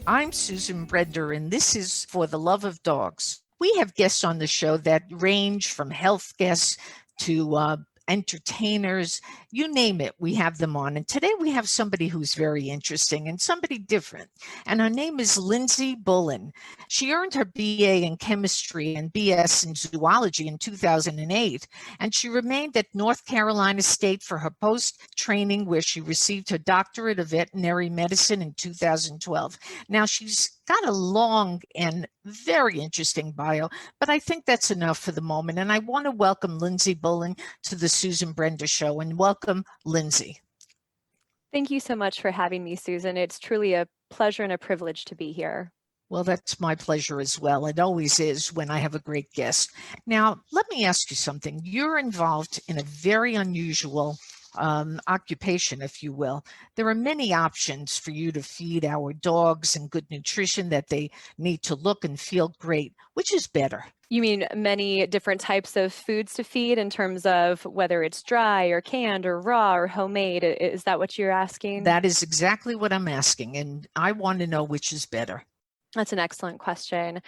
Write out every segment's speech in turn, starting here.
I'm Susan Brender, and this is For the Love of Dogs. We have guests on the show that range from health guests to entertainers, you name it, we have them on. And today we have somebody who's very interesting and somebody different. And her name is Lindsey Bullen. She earned her BA in chemistry and BS in zoology in 2008, and she remained at North Carolina State for her post-training, where she received her Doctorate of Veterinary Medicine in 2012. Now, she's got a long and very interesting bio, but I think that's enough for the moment. And I want to welcome Lindsey Bullen to the Susan Brender Show. And welcome, Lindsey. Thank you so much for having me, Susan. It's truly a pleasure and a privilege to be here. Well, that's my pleasure as well. It always is when I have a great guest. Now, let me ask you something. You're involved in a very unusual occupation, if you will. There are many options for you to feed our dogs and good nutrition that they need to look and feel great. Which is better? You mean many different types of foods to feed in terms of whether it's dry or canned or raw or homemade? Is that what you're asking? That is exactly what I'm asking, and I want to know which is better. That's an excellent question.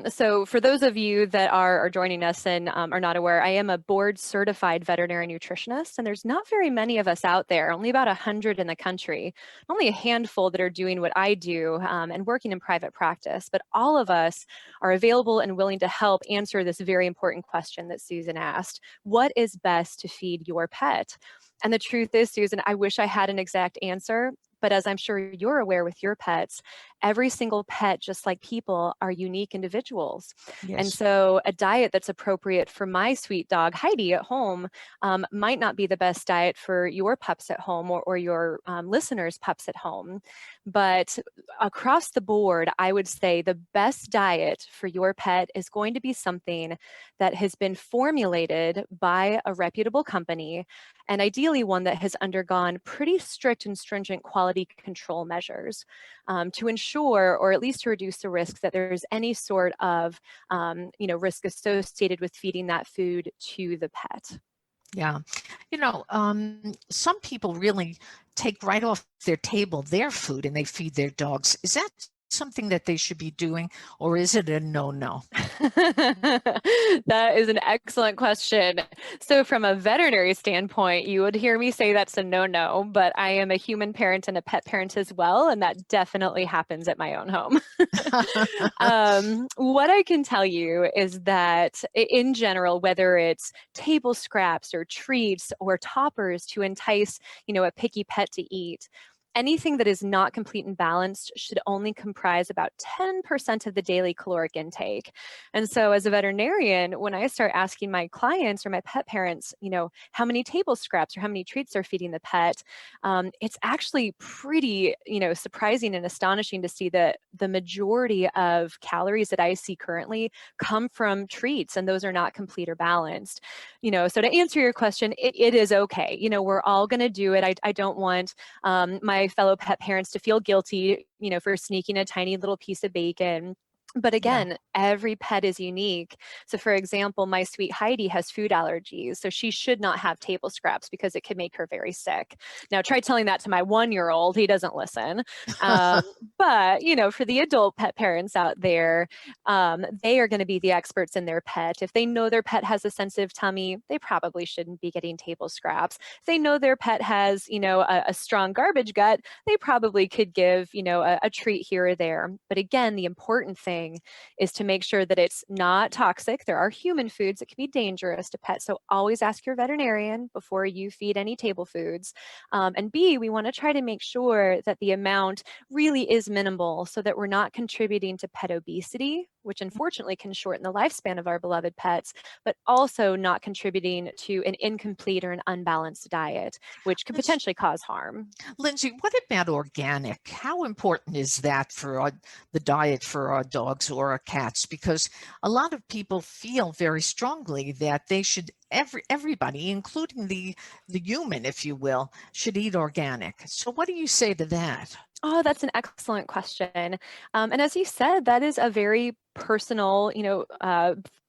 So for those of you that are joining us and are not aware, I am a board certified veterinary nutritionist, and there's not very many of us out there, only about 100 in the country, only a handful that are doing what I do and working in private practice, but all of us are available and willing to help answer this very important question that Susan asked. What is best to feed your pet? And the truth is, Susan, I wish I had an exact answer. But as I'm sure you're aware with your pets, every single pet, just like people, are unique individuals. Yes. And so a diet that's appropriate for my sweet dog, Heidi, at home might not be the best diet for your pups at home or your listeners' pups at home. But across the board, I would say the best diet for your pet is going to be something that has been formulated by a reputable company, and ideally one that has undergone pretty strict and stringent quality control measures to ensure, or at least to reduce the risk that there's any sort of risk associated with feeding that food to the pet. Yeah. Some people really take right off their table their food and they feed their dogs. Is that something that they should be doing, or is it a no-no? That is an excellent question. So from a veterinary standpoint, you would hear me say that's a no-no, but I am a human parent and a pet parent as well, and that definitely happens at my own home. What I can tell you is that in general, whether it's table scraps or treats or toppers to entice, a picky pet to eat, anything that is not complete and balanced should only comprise about 10% of the daily caloric intake. And so as a veterinarian, when I start asking my clients or my pet parents, how many table scraps or how many treats they're feeding the pet, it's actually pretty, surprising and astonishing to see that the majority of calories that I see currently come from treats, and those are not complete or balanced. So to answer your question, it is okay. We're all going to do it. I don't want my fellow pet parents to feel guilty, for sneaking a tiny little piece of bacon. But again, every pet is unique. So for example, my sweet Heidi has food allergies, so she should not have table scraps because it could make her very sick. Now try telling that to my 1-year-old, he doesn't listen. But, for the adult pet parents out there, they are going to be the experts in their pet. If they know their pet has a sensitive tummy, they probably shouldn't be getting table scraps. If they know their pet has, a strong garbage gut, they probably could give, a treat here or there. But again, the important thing is to make sure that it's not toxic. There are human foods that can be dangerous to pets, so always ask your veterinarian before you feed any table foods. And B, we want to try to make sure that the amount really is minimal so that we're not contributing to pet obesity, which unfortunately can shorten the lifespan of our beloved pets, but also not contributing to an incomplete or an unbalanced diet, which could potentially cause harm. Lindsey, what about organic? How important is that for the diet for our dogs or our cats? Because a lot of people feel very strongly that they should, everybody, including the human, if you will, should eat organic. So what do you say to that? Oh, that's an excellent question. And as you said, that is a very personal,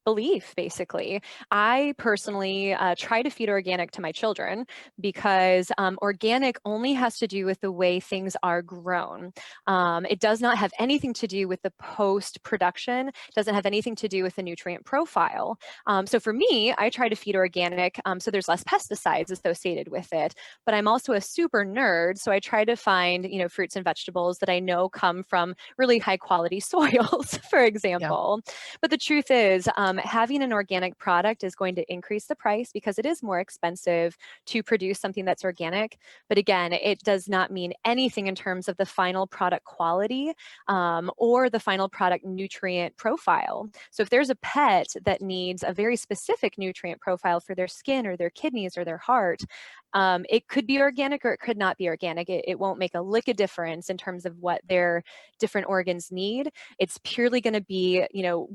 belief, basically. I personally try to feed organic to my children because organic only has to do with the way things are grown. It does not have anything to do with the post-production, doesn't have anything to do with the nutrient profile. So for me, I try to feed organic so there's less pesticides associated with it. But I'm also a super nerd, so I try to find, fruits and vegetables that I know come from really high quality soils, for Yeah. example. But the truth is, having an organic product is going to increase the price because it is more expensive to produce something that's organic. But again, it does not mean anything in terms of the final product quality or the final product nutrient profile. So if there's a pet that needs a very specific nutrient profile for their skin or their kidneys or their heart, it could be organic or it could not be organic. It won't make a lick of difference in terms of what their different organs need. It's purely going to be,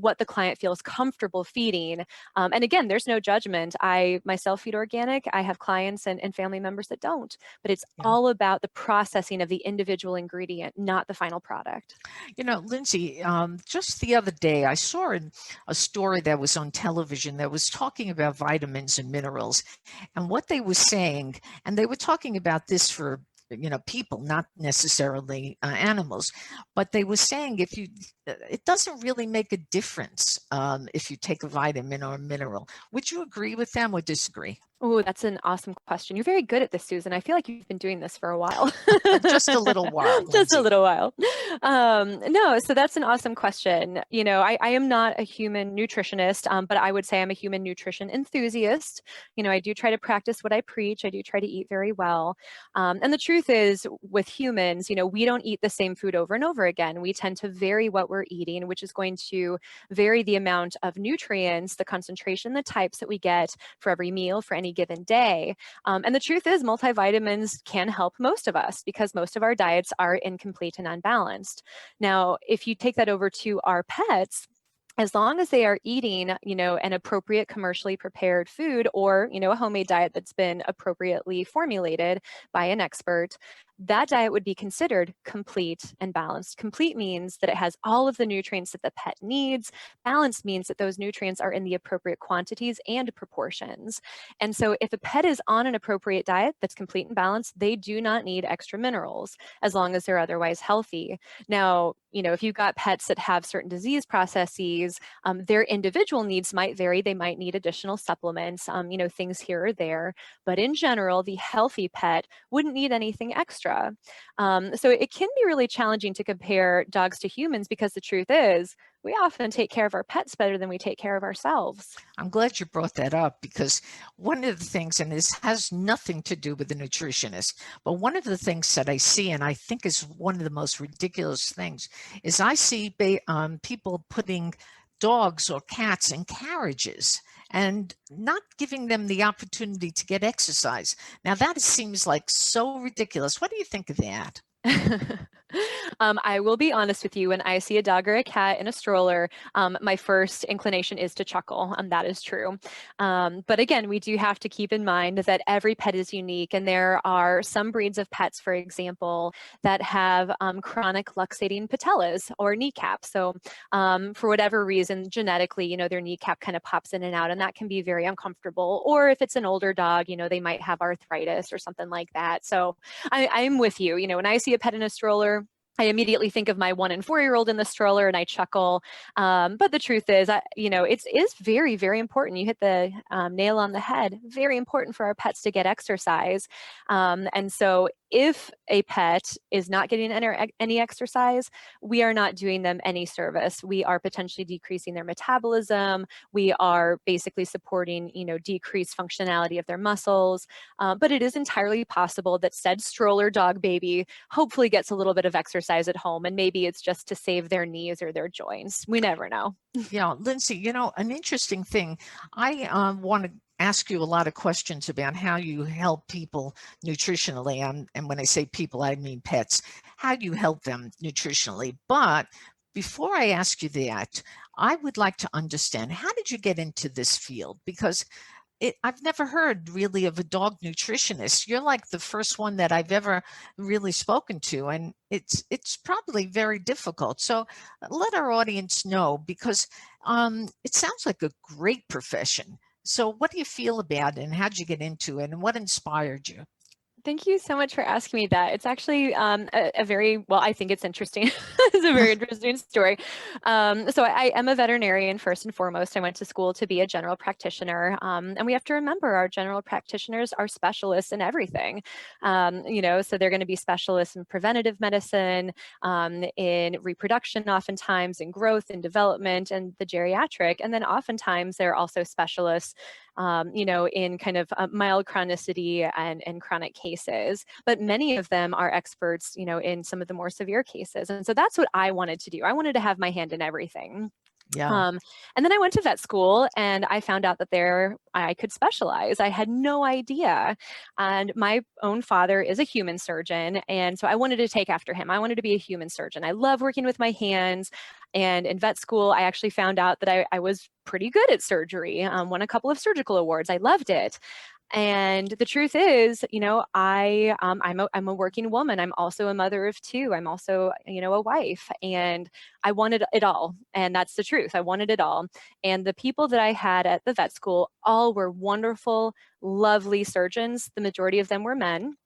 what the client feels comfortable feeding. And again, there's no judgment. I myself feed organic. I have clients and family members that don't, but it's Yeah. all about the processing of the individual ingredient, not the final product. Lindsey, just the other day, I saw a story that was on television that was talking about vitamins and minerals and what they were saying. And they were talking about this for people, not necessarily animals, but they were saying it doesn't really make a difference if you take a vitamin or a mineral. Would you agree with them or disagree? Oh, that's an awesome question. You're very good at this, Susan. I feel like you've been doing this for a while. Just a little while, Just a Lindsey. little while. No, so that's an awesome question. I am not a human nutritionist, but I would say I'm a human nutrition enthusiast. I do try to practice what I preach. I do try to eat very well. And the truth is, with humans, we don't eat the same food over and over again. We tend to vary what we're eating, which is going to vary the amount of nutrients, the concentration, the types that we get for every meal, for any given day. And the truth is, multivitamins can help most of us because most of our diets are incomplete and unbalanced. Now, if you take that over to our pets, as long as they are eating, an appropriate commercially prepared food or, a homemade diet that's been appropriately formulated by an expert, that diet would be considered complete and balanced. Complete means that it has all of the nutrients that the pet needs. Balanced means that those nutrients are in the appropriate quantities and proportions. And so if a pet is on an appropriate diet that's complete and balanced, they do not need extra minerals as long as they're otherwise healthy. Now, if you've got pets that have certain disease processes, their individual needs might vary. They might need additional supplements, things here or there. But in general, the healthy pet wouldn't need anything extra. So it can be really challenging to compare dogs to humans because the truth is, we often take care of our pets better than we take care of ourselves. I'm glad you brought that up because one of the things, and this has nothing to do with the nutritionist, but one of the things that I see, and I think is one of the most ridiculous things, is I see people putting dogs or cats in carriages and not giving them the opportunity to get exercise. Now that seems like so ridiculous. What do you think of that? I will be honest with you, when I see a dog or a cat in a stroller, my first inclination is to chuckle, and that is true. But again, we do have to keep in mind that every pet is unique, and there are some breeds of pets, for example, that have chronic luxating patellas or kneecaps. So for whatever reason, genetically, their kneecap kind of pops in and out, and that can be very uncomfortable. Or if it's an older dog, they might have arthritis or something like that. So I'm with you. When I see a pet in a stroller, I immediately think of my 1 and 4-year-old in the stroller and I chuckle. But the truth is, it is very, very important. You hit the nail on the head. Very important for our pets to get exercise. And so if a pet is not getting any exercise, we are not doing them any service. We are potentially decreasing their metabolism. We are basically supporting, decreased functionality of their muscles. But it is entirely possible that said stroller dog baby hopefully gets a little bit of exercise at home, and maybe it's just to save their knees or their joints. We never know. Yeah, Lindsey, an interesting thing. I want to ask you a lot of questions about how you help people nutritionally. And when I say people, I mean pets, how you help them nutritionally. But before I ask you that, I would like to understand, how did you get into this field? Because I've never heard really of a dog nutritionist. You're like the first one that I've ever really spoken to, and it's probably very difficult. So let our audience know, because it sounds like a great profession. So what do you feel about it, and how'd you get into it, and what inspired you? Thank you so much for asking me that. It's actually a very, well, I think it's interesting. It's a very interesting story. So I am a veterinarian first and foremost. I went to school to be a general practitioner. And we have to remember our general practitioners are specialists in everything. So they're going to be specialists in preventative medicine, in reproduction, oftentimes in growth and development and the geriatric. And then oftentimes they're also specialists in kind of mild chronicity and chronic cases. But many of them are experts, in some of the more severe cases. And so that's what I wanted to do. I wanted to have my hand in everything. Yeah. And then I went to vet school and I found out that there I could specialize. I had no idea. And my own father is a human surgeon. And so I wanted to take after him. I wanted to be a human surgeon. I love working with my hands. And in vet school, I actually found out that I was pretty good at surgery, won a couple of surgical awards. I loved it. And the truth is, I'm a working woman. I'm also a mother of two. I'm also, a wife, and I wanted it all. And that's the truth. I wanted it all. And the people that I had at the vet school all were wonderful, lovely surgeons. The majority of them were men.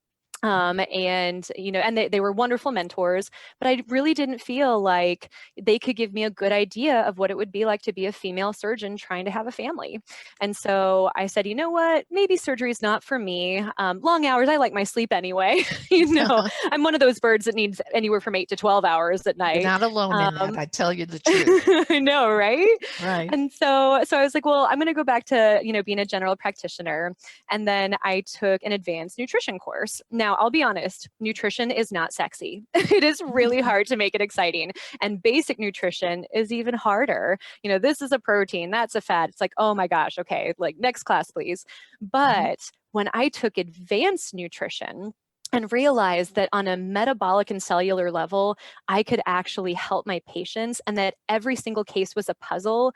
And they were wonderful mentors, but I really didn't feel like they could give me a good idea of what it would be like to be a female surgeon trying to have a family. And so I said, you know what, maybe surgery is not for me. Long hours, I like my sleep anyway. I'm one of those birds that needs anywhere from 8 to 12 hours at night. You're not alone in that, I tell you the truth. I know, right? Right. And so I was like, well, I'm going to go back to, being a general practitioner. And then I took an advanced nutrition course. Now, I'll be honest, nutrition is not sexy. It is really hard to make it exciting. And basic nutrition is even harder. This is a protein, that's a fat. It's like, oh my gosh, okay, like next class, please. But when I took advanced nutrition, and realized that on a metabolic and cellular level, I could actually help my patients, and that every single case was a puzzle,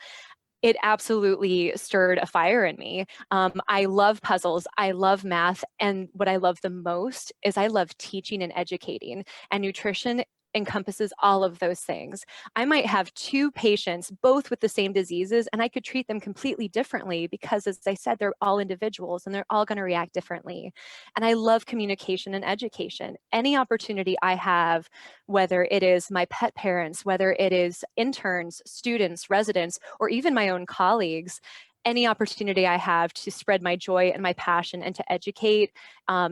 it absolutely stirred a fire in me. I love puzzles. I love math. And what I love the most is I love teaching and educating. And nutrition encompasses all of those things. I might have two patients, both with the same diseases, and I could treat them completely differently because, as I said, they're all individuals and they're all going to react differently. And I love communication and education. Any opportunity I have, whether it is my pet parents, whether it is interns, students, residents, or even my own colleagues, any opportunity I have to spread my joy and my passion and to educate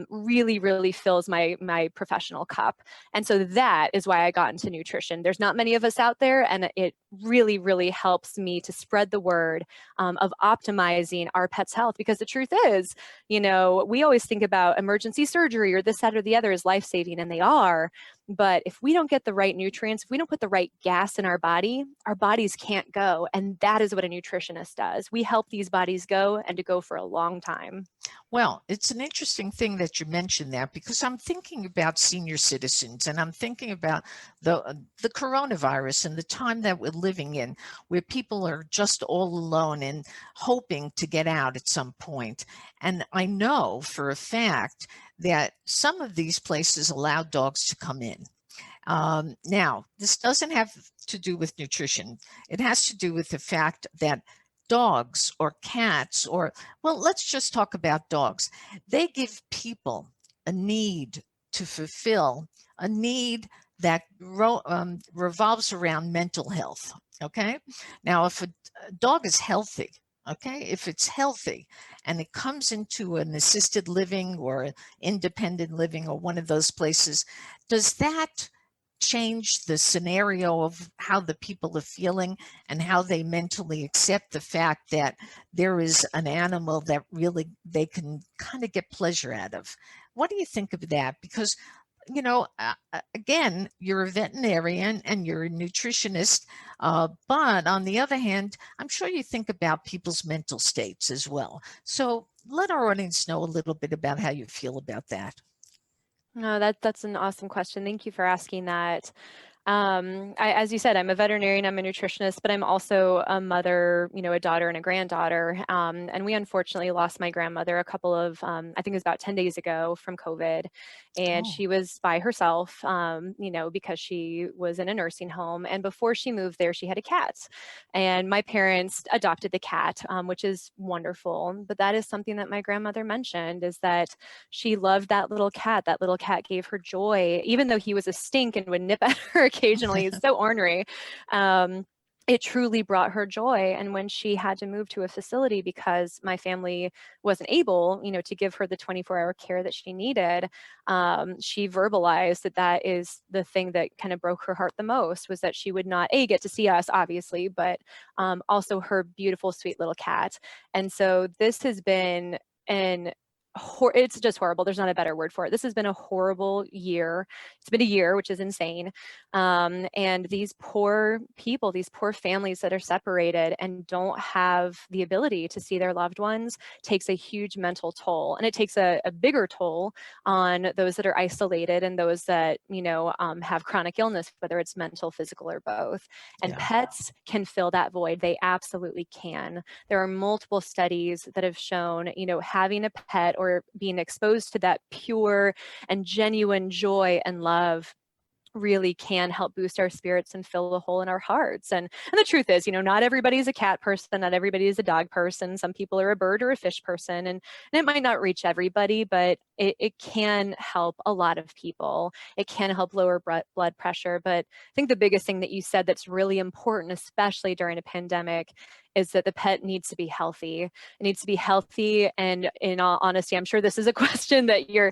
really, really fills my professional cup. And so that is why I got into nutrition. There's not many of us out there, and it really, really helps me to spread the word of optimizing our pet's health. Because the truth is, we always think about emergency surgery or this, that, or the other is life-saving, and they are. But if we don't get the right nutrients, if we don't put the right gas in our bodies can't go. And that is what a nutritionist does. We help these bodies go, and to go for a long time. Well, it's an interesting thing that you mentioned that, because I'm thinking about senior citizens, and I'm thinking about the coronavirus and the time that we're living in, where people are just all alone and hoping to get out at some point. And I know for a fact that some of these places allow dogs to come in. Now, this doesn't have to do with nutrition. It has to do with the fact that dogs or cats, or, well, let's just talk about dogs. They give people a need to fulfill, a need that revolves around mental health. Okay. Now, if a dog is healthy, okay, if it's healthy and it comes into an assisted living or independent living or one of those places, does that change the scenario of how the people are feeling and how they mentally accept the fact that there is an animal that really they can kind of get pleasure out of? What do you think of that? Because again, you're a veterinarian and you're a nutritionist, but on the other hand, I'm sure you think about people's mental states as well. So let our audience know a little bit about how you feel about that. No, that's an awesome question. Thank you for asking that. As you said, I'm a veterinarian, I'm a nutritionist, but I'm also a mother, a daughter and a granddaughter. And we unfortunately lost my grandmother a couple of, I think it was about 10 days ago from COVID. And Oh, she was by herself, because she was in a nursing home. And before she moved there, she had a cat. And my parents adopted the cat, which is wonderful. But that is something that my grandmother mentioned, is that she loved that little cat. That little cat gave her joy, even though he was a stink and would nip at her occasionally. He's so ornery. Um, it truly brought her joy. And when she had to move to a facility because my family wasn't able, to give her the 24-hour care that she needed, she verbalized that that is the thing that kind of broke her heart the most, was that she would not get to see us, obviously, but also her beautiful, sweet little cat. And so this has been an it's just horrible. There's not a better word for it. This has been a horrible year. It's been a year, which is insane. And these poor people, these poor families that are separated and don't have the ability to see their loved ones, takes a huge mental toll. And it takes a bigger toll on those that are isolated and those that, have chronic illness, whether it's mental, physical, or both. And yeah. pets can fill that void. They absolutely can. There are multiple studies that have shown, having a pet or being exposed to that pure and genuine joy and love really can help boost our spirits and fill a hole in our hearts. And the truth is, not everybody's a cat person, not everybody is a dog person. Some people are a bird or a fish person, and it might not reach everybody, but it can help a lot of people. It can help lower blood pressure. But I think the biggest thing that you said that's really important, especially during a pandemic, is that the pet needs to be healthy. It needs to be healthy. And in all honesty, I'm sure this is a question that your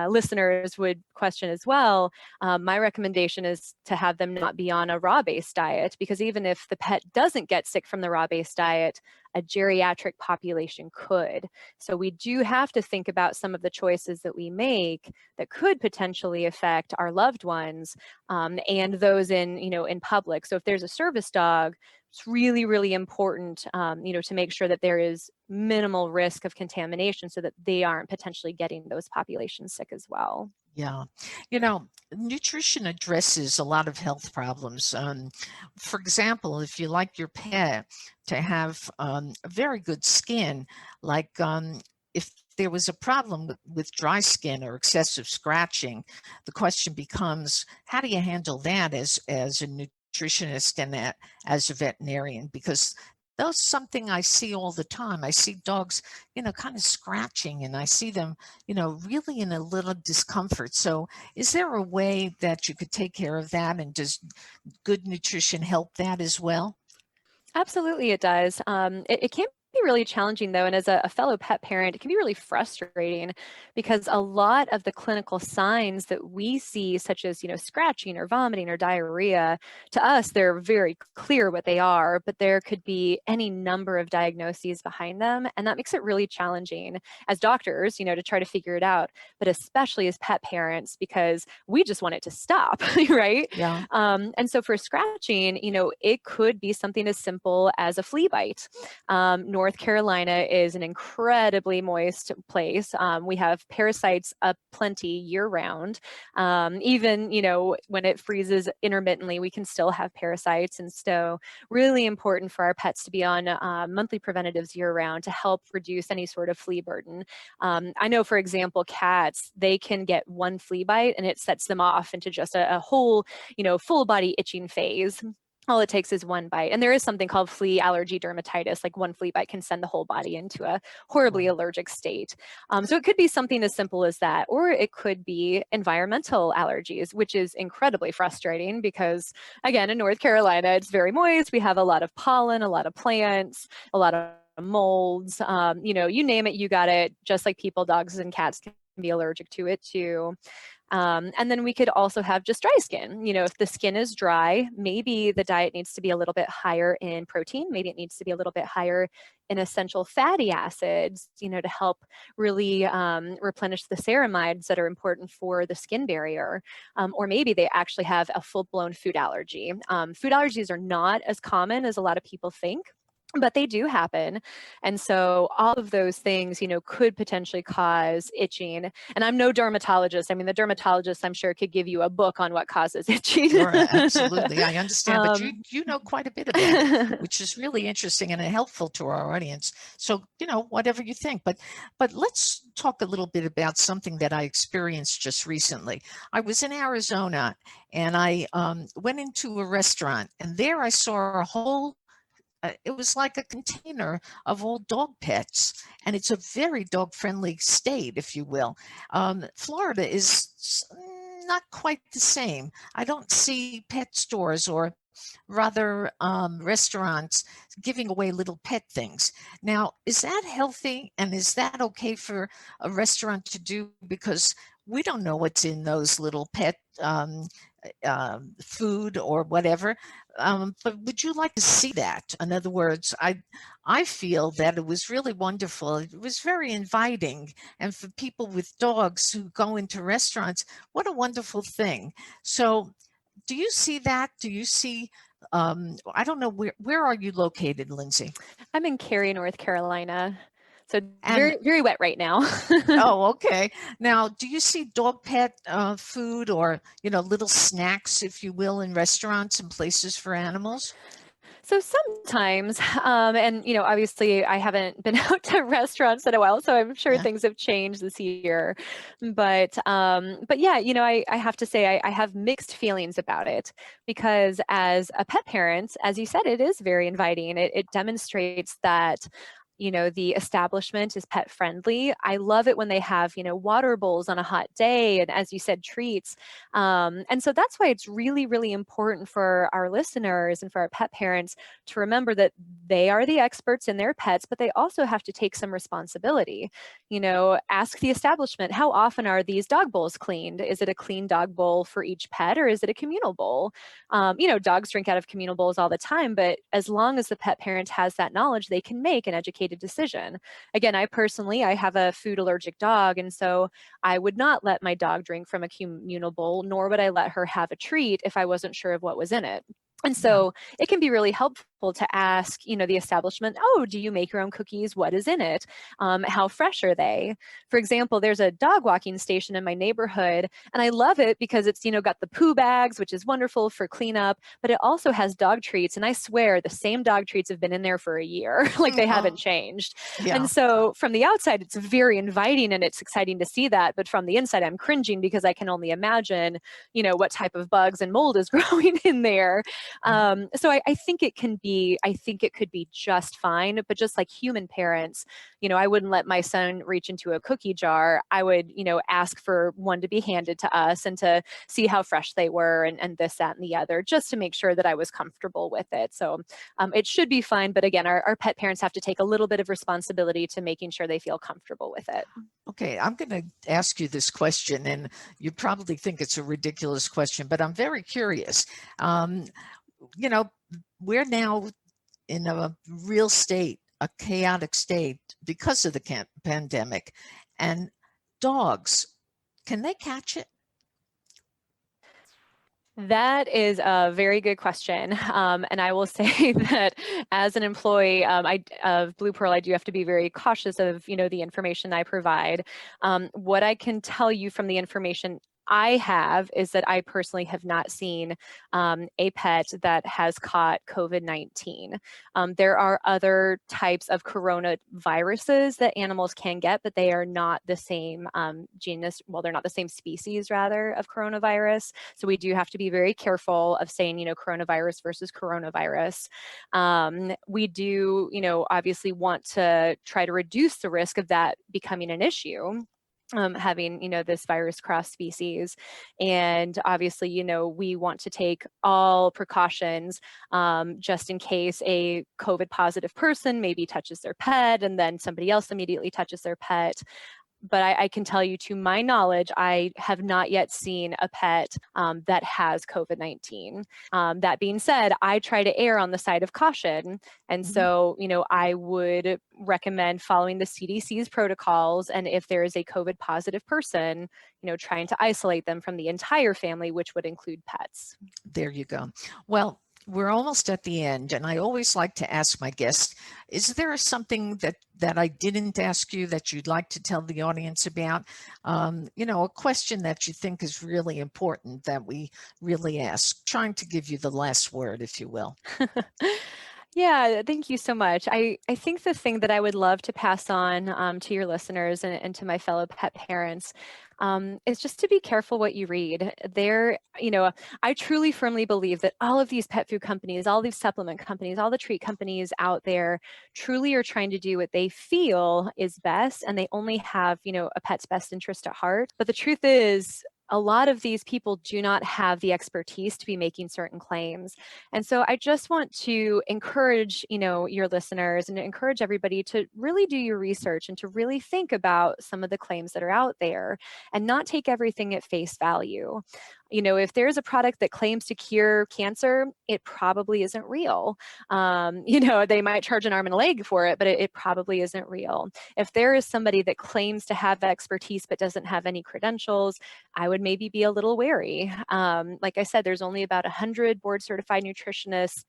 listeners would question as well. My recommendation is to have them not be on a raw-based diet, because even if the pet doesn't get sick from the raw-based diet, a geriatric population could. So we do have to think about some of the choices that we make that could potentially affect our loved ones, and those in public. So if there's a service dog, it's really, really important, to make sure that there is minimal risk of contamination so that they aren't potentially getting those populations sick as well. Yeah. Nutrition addresses a lot of health problems. For example, if you like your pet to have a very good skin, like if there was a problem with dry skin or excessive scratching, the question becomes, how do you handle that as a nutritionist and as a veterinarian? Because that's something I see all the time. I see dogs, kind of scratching, and I see them, really in a little discomfort. So is there a way that you could take care of that? And does good nutrition help that as well? Absolutely, it does. It can be really challenging, though, and as a fellow pet parent, it can be really frustrating, because a lot of the clinical signs that we see, such as scratching or vomiting or diarrhea, to us they're very clear what they are, but there could be any number of diagnoses behind them, and that makes it really challenging as doctors, to try to figure it out, but especially as pet parents, because we just want it to stop, right? Yeah. And so for scratching, it could be something as simple as a flea bite. North Carolina is an incredibly moist place. We have parasites aplenty year round. Even, when it freezes intermittently, we can still have parasites. And so really important for our pets to be on monthly preventatives year round to help reduce any sort of flea burden. I know, for example, cats, they can get one flea bite and it sets them off into just a whole, full body itching phase. All it takes is one bite. And there is something called flea allergy dermatitis, like one flea bite can send the whole body into a horribly Wow. allergic state. So it could be something as simple as that, or it could be environmental allergies, which is incredibly frustrating because, again, in North Carolina, it's very moist. We have a lot of pollen, a lot of plants, a lot of molds, you name it, you got it, just like people, dogs and cats can be allergic to it too. And then we could also have just dry skin. If the skin is dry, maybe the diet needs to be a little bit higher in protein. Maybe it needs to be a little bit higher in essential fatty acids, to help really replenish the ceramides that are important for the skin barrier. Or maybe they actually have a full-blown food allergy. Food allergies are not as common as a lot of people think. but they do happen. And so all of those things, could potentially cause itching. And I'm no dermatologist. I mean, the dermatologist, I'm sure, could give you a book on what causes itching. Sure, absolutely. I understand, but you know quite a bit about it, Um, which is really interesting and helpful to our audience. So, whatever you think, but let's talk a little bit about something that I experienced just recently. I was in Arizona and I went into a restaurant, and there I saw a whole it was like a container of all dog pets, and it's a very dog friendly state, if you will. Florida is not quite the same. I don't see pet stores, or rather restaurants, giving away little pet things. Now, is that healthy, and is that okay for a restaurant to do? Because we don't know what's in those little pet food or whatever. But would you like to see that? In other words, I feel that it was really wonderful. It was very inviting, and for people with dogs who go into restaurants, what a wonderful thing. So, do you see that? Do you see? I don't know, where are you located, Lindsey? I'm in Cary, North Carolina. So it's And very, very wet right now. oh, okay. Now, do you see dog pet food, or little snacks, if you will, in restaurants and places for animals? So sometimes, and obviously I haven't been out to restaurants in a while, so I'm sure Yeah. things have changed this year. But yeah, I have to say I have mixed feelings about it, because as a pet parent, as you said, it is very inviting. It demonstrates that the establishment is pet friendly. I love it when they have water bowls on a hot day, and as you said, treats. And so that's why it's really, really important for our listeners and for our pet parents to remember that they are the experts in their pets, but they also have to take some responsibility. Ask the establishment, how often are these dog bowls cleaned? Is it a clean dog bowl for each pet, or is it a communal bowl? Dogs drink out of communal bowls all the time, but as long as the pet parent has that knowledge, they can make an educated decision. Again, I have a food allergic dog, and so I would not let my dog drink from a communal bowl, nor would I let her have a treat if I wasn't sure of what was in it. And Yeah. so it can be really helpful to ask, the establishment, oh, do you make your own cookies? What is in it? How fresh are they? For example, there's a dog walking station in my neighborhood, and I love it because it's, got the poo bags, which is wonderful for cleanup, but it also has dog treats. And I swear the same dog treats have been in there for a year, like they haven't Oh, changed. yeah. And so from the outside, it's very inviting and it's exciting to see that. But from the inside, I'm cringing because I can only imagine, what type of bugs and mold is growing in there. Mhm. So I think I think it could be just fine, but just like human parents, I wouldn't let my son reach into a cookie jar. I would, ask for one to be handed to us and to see how fresh they were, and this, that, and the other, just to make sure that I was comfortable with it. So it should be fine. But again, our pet parents have to take a little bit of responsibility to making sure they feel comfortable with it. Okay, I'm going to ask you this question, and you probably think it's a ridiculous question, but I'm very curious. Um, you know, we're now in a real state, a chaotic state because of the pandemic, and dogs, can they catch it? That is a very good question. And I will say that as an employee of Blue Pearl, I do have to be very cautious of, the information I provide. What I can tell you from the information I have is that I personally have not seen a pet that has caught COVID-19. There are other types of coronaviruses that animals can get, but they are not the same genus. Well, they're not the same species, rather, of coronavirus. So we do have to be very careful of saying, coronavirus versus coronavirus. We do, obviously want to try to reduce the risk of that becoming an issue. Having this virus cross species, and obviously we want to take all precautions just in case a COVID positive person maybe touches their pet and then somebody else immediately touches their pet. But I can tell you, to my knowledge, I have not yet seen a pet that has COVID-19. That being said, I try to err on the side of caution. And Mhm. so, I would recommend following the CDC's protocols. And if there is a COVID positive person, trying to isolate them from the entire family, which would include pets. There you go. Well, We're almost at the end, and I always like to ask my guests, is there something that I didn't ask you that you'd like to tell the audience about? A question that you think is really important that we really ask, trying to give you the last word, if you will. Yeah, thank you so much. I think the thing that I would love to pass on to your listeners and to my fellow pet parents is just to be careful what you read. I truly firmly believe that all of these pet food companies, all these supplement companies, all the treat companies out there truly are trying to do what they feel is best, and they only have, a pet's best interest at heart. But the truth is, a lot of these people do not have the expertise to be making certain claims. And so I just want to encourage, your listeners and encourage everybody to really do your research and to really think about some of the claims that are out there and not take everything at face value. If there's a product that claims to cure cancer, it probably isn't real. They might charge an arm and a leg for it, but it probably isn't real. If there is somebody that claims to have expertise but doesn't have any credentials, I would maybe be a little wary. Like I said, there's only about 100 board certified nutritionists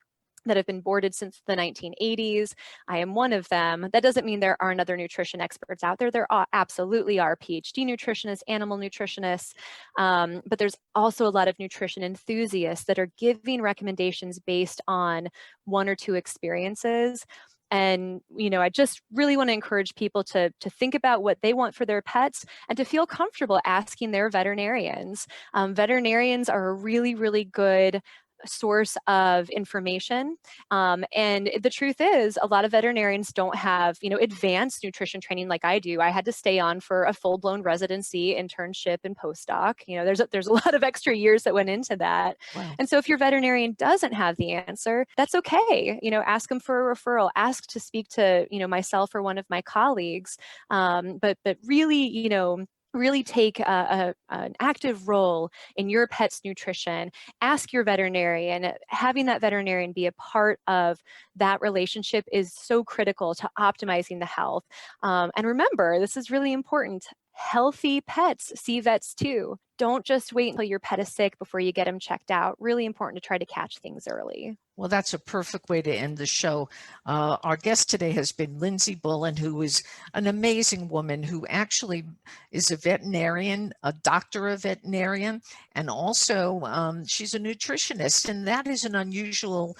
that have been boarded since the 1980s. I am one of them. That doesn't mean there aren't other nutrition experts out there. There absolutely are PhD nutritionists, animal nutritionists, but there's also a lot of nutrition enthusiasts that are giving recommendations based on one or two experiences. And, I just really want to encourage people to think about what they want for their pets and to feel comfortable asking their veterinarians. Veterinarians are a really, really good source of information. And the truth is, a lot of veterinarians don't have, advanced nutrition training like I do. I had to stay on for a full-blown residency, internship, and postdoc. There's a lot of extra years that went into that. Wow. And so if your veterinarian doesn't have the answer, that's okay. Ask them for a referral. Ask to speak to, myself or one of my colleagues. But really take an active role in your pet's nutrition. Ask your veterinarian. Having that veterinarian be a part of that relationship is so critical to optimizing the health. And remember, this is really important. Healthy pets see vets too. Don't just wait until your pet is sick before you get them checked out. Really important to try to catch things early. Well, that's a perfect way to end the show. Our guest today has been Lindsey Bullen, who is an amazing woman who actually is a veterinarian, a doctor of veterinarian, and also she's a nutritionist. And that is an unusual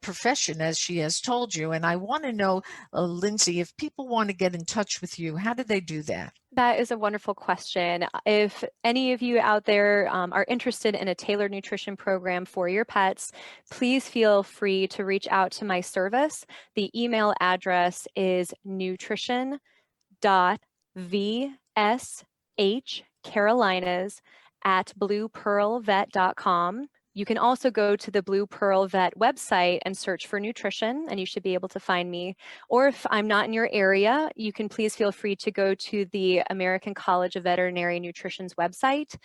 profession, as she has told you. And I want to know, Lindsey, if people want to get in touch with you, how do they do that? That is a wonderful question. If any of you out there are interested in a tailored nutrition program for your pets, please feel free to reach out to my service. The email address is nutrition.vshcarolinas@bluepearlvet.com. You can also go to the Blue Pearl Vet website and search for nutrition, and you should be able to find me. Or if I'm not in your area, you can please feel free to go to the American College of Veterinary Nutrition's website,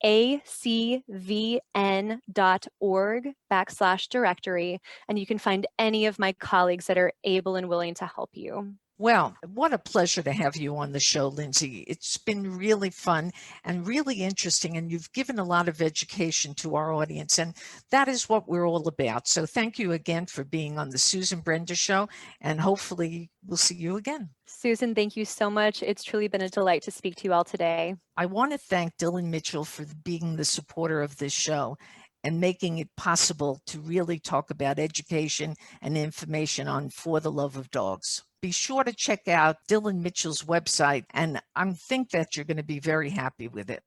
acvn.org/directory, and you can find any of my colleagues that are able and willing to help you. Well, what a pleasure to have you on the show, Lindsey. It's been really fun and really interesting, and you've given a lot of education to our audience, and that is what we're all about. So thank you again for being on the Susan Brender Show, and hopefully we'll see you again. Susan, thank you so much. It's truly been a delight to speak to you all today. I want to thank Dylan Mitchell for being the supporter of this show and making it possible to really talk about education and information on For the Love of Dogs. Be sure to check out Dylan Mitchell's website, and I think that you're going to be very happy with it.